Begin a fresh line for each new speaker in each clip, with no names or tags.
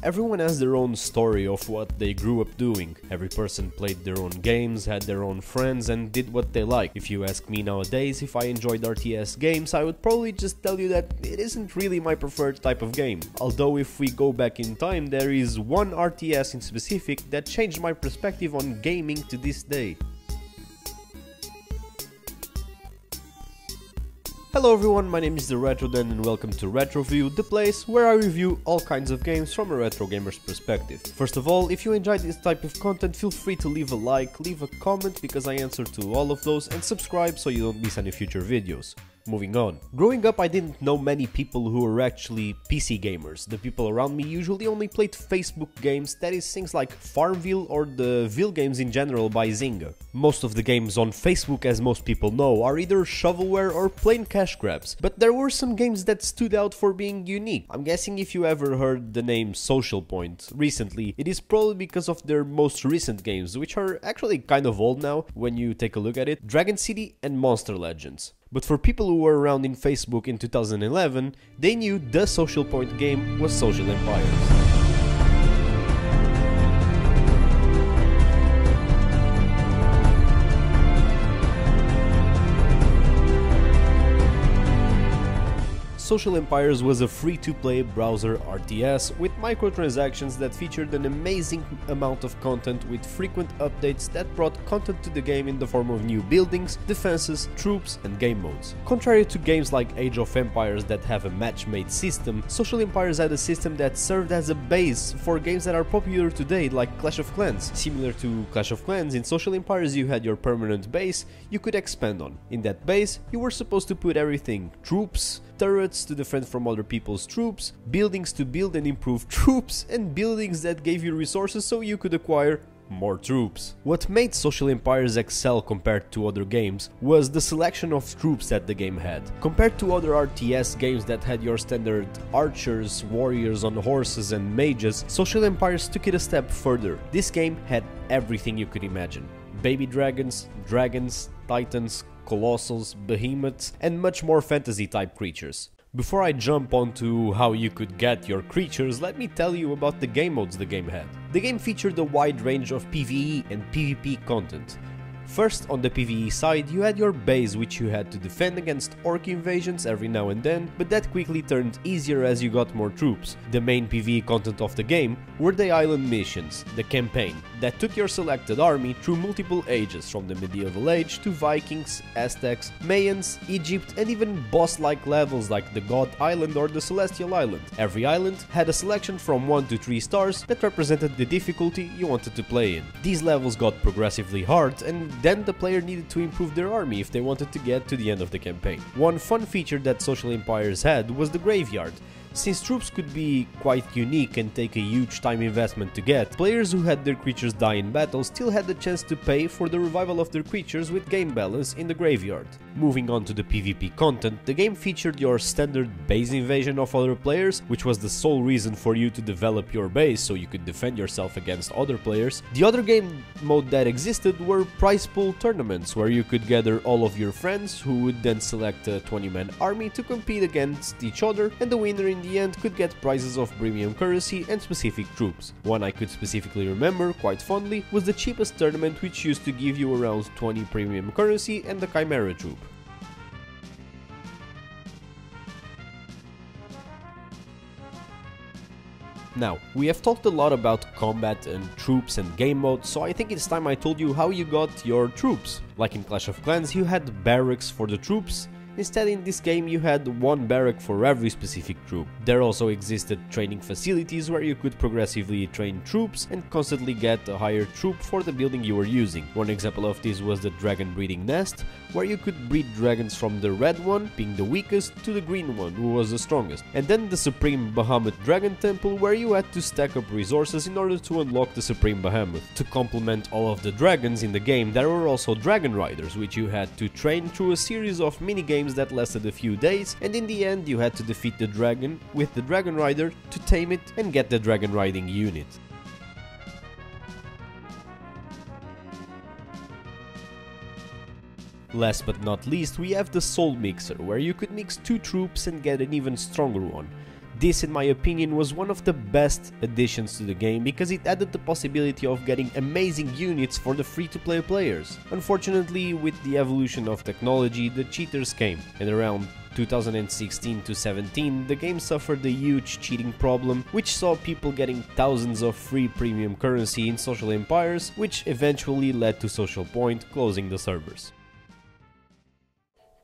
Everyone has their own story of what they grew up doing. Every person played their own games, had their own friends and did what they liked. If you ask me nowadays if I enjoyed RTS games, I would probably just tell you that it isn't really my preferred type of game. Although if we go back in time, there is one RTS in specific that changed my perspective on gaming to this day. Hello everyone, my name is TheRetroDen and welcome to RetroView, the place where I review all kinds of games from a retro gamer's perspective. First of all, if you enjoyed this type of content, feel free to leave a like, leave a comment because I answer to all of those, and subscribe so you don't miss any future videos. Moving on. Growing up, I didn't know many people who were actually PC gamers. The people around me usually only played Facebook games, that is things like Farmville or the Ville games in general by Zynga. Most of the games on Facebook, as most people know, are either shovelware or plain cash grabs, but there were some games that stood out for being unique. I'm guessing if you ever heard the name socialpoint recently, it is probably because of their most recent games, which are actually kind of old now when you take a look at it, Dragon City and Monster Legends. But for people who were around in Facebook in 2011, they knew the socialpoint game was Social Empires. Social Empires was a free-to-play browser RTS with microtransactions that featured an amazing amount of content with frequent updates that brought content to the game in the form of new buildings, defenses, troops and game modes. Contrary to games like Age of Empires that have a match-made system, Social Empires had a system that served as a base for games that are popular today like Clash of Clans. Similar to Clash of Clans, in Social Empires you had your permanent base you could expand on. In that base you were supposed to put everything: troops, turrets to defend from other people's troops, buildings to build and improve troops, and buildings that gave you resources so you could acquire more troops. What made Social Empires excel compared to other games was the selection of troops that the game had. Compared to other RTS games that had your standard archers, warriors on horses and mages, Social Empires took it a step further. This game had everything you could imagine. Baby dragons, titans, colossals, behemoths, and much more fantasy type creatures. Before I jump onto how you could get your creatures, let me tell you about the game modes the game had. The game featured a wide range of PvE and PvP content. First, on the PvE side, you had your base which you had to defend against orc invasions every now and then, but that quickly turned easier as you got more troops. The main PvE content of the game were the island missions, the campaign, that took your selected army through multiple ages, from the medieval age to Vikings, Aztecs, Mayans, Egypt, and even boss-like levels like the God Island or the Celestial Island. Every island had a selection from 1 to 3 stars that represented the difficulty you wanted to play in. These levels got progressively hard, and then the player needed to improve their army if they wanted to get to the end of the campaign. One fun feature that Social Empires had was the graveyard. Since troops could be quite unique and take a huge time investment to get, players who had their creatures die in battle still had the chance to pay for the revival of their creatures with game balance in the graveyard. Moving on to the PvP content, the game featured your standard base invasion of other players, which was the sole reason for you to develop your base so you could defend yourself against other players. The other game mode that existed were prize pool tournaments, where you could gather all of your friends who would then select a 20-man army to compete against each other, and the winner in the end could get prizes of premium currency and specific troops. One I could specifically remember quite fondly was the cheapest tournament, which used to give you around 20 premium currency and the Chimera troop. Now, we have talked a lot about combat and troops and game modes, so I think it's time I told you how you got your troops. Like in Clash of Clans, you had barracks for the troops. Instead, in this game you had one barrack for every specific troop. There also existed training facilities where you could progressively train troops and constantly get a higher troop for the building you were using. One example of this was the dragon breeding nest, where you could breed dragons from the red one, being the weakest, to the green one, who was the strongest. And then the Supreme Bahamut Dragon Temple, where you had to stack up resources in order to unlock the Supreme Bahamut. To complement all of the dragons in the game, there were also Dragon Riders, which you had to train through a series of mini-games that lasted a few days, and in the end you had to defeat the dragon with the Dragon Rider to tame it and get the dragon riding unit. Last but not least, we have the Soul Mixer, where you could mix two troops and get an even stronger one. This, in my opinion, was one of the best additions to the game because it added the possibility of getting amazing units for the free-to-play players. Unfortunately, with the evolution of technology, the cheaters came, and around 2016 to 17, the game suffered a huge cheating problem, which saw people getting thousands of free premium currency in Social Empires, which eventually led to socialpoint closing the servers.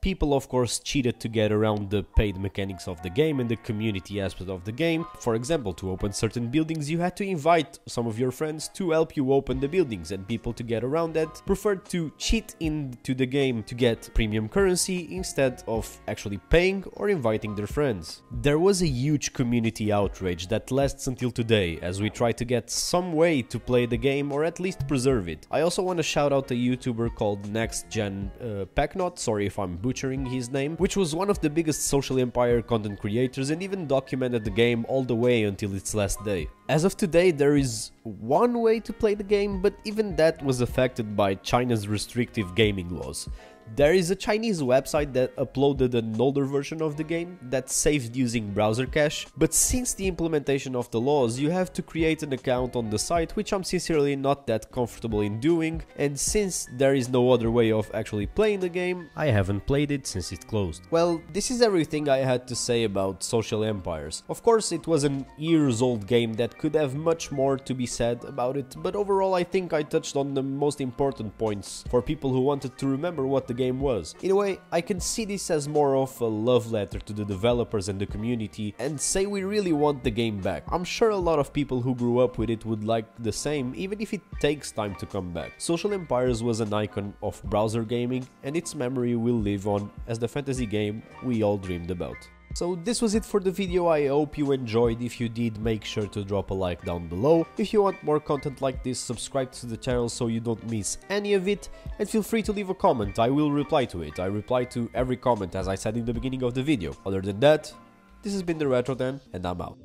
People of course cheated to get around the paid mechanics of the game and the community aspect of the game. For example, to open certain buildings you had to invite some of your friends to help you open the buildings, and people, to get around that, preferred to cheat into the game to get premium currency instead of actually paying or inviting their friends. There was a huge community outrage that lasts until today, as we try to get some way to play the game or at least preserve it. I also want to shout out a YouTuber called NextGen Packnot, sorry if I'm butchering his name, which was one of the biggest Social Empire content creators and even documented the game all the way until its last day. As of today, there is one way to play the game, but even that was affected by China's restrictive gaming laws. There is a Chinese website that uploaded an older version of the game that saved using browser cache, but since the implementation of the laws you have to create an account on the site, which I'm sincerely not that comfortable in doing, and since there is no other way of actually playing the game, I haven't played it since it closed. Well, this is everything I had to say about Social Empires. Of course, it was an years old game that could have much more to be said about it, but overall I think I touched on the most important points for people who wanted to remember what the game was. In a way, I can see this as more of a love letter to the developers and the community, and say we really want the game back. I'm sure a lot of people who grew up with it would like the same, even if it takes time to come back. Social Empires was an icon of browser gaming, and its memory will live on as the fantasy game we all dreamed about. So this was it for the video. I hope you enjoyed. If you did, make sure to drop a like down below. If you want more content like this, subscribe to the channel so you don't miss any of it, and feel free to leave a comment. I will reply to it. I reply to every comment, as I said in the beginning of the video. Other than that, this has been TheRetroDen, and I'm out.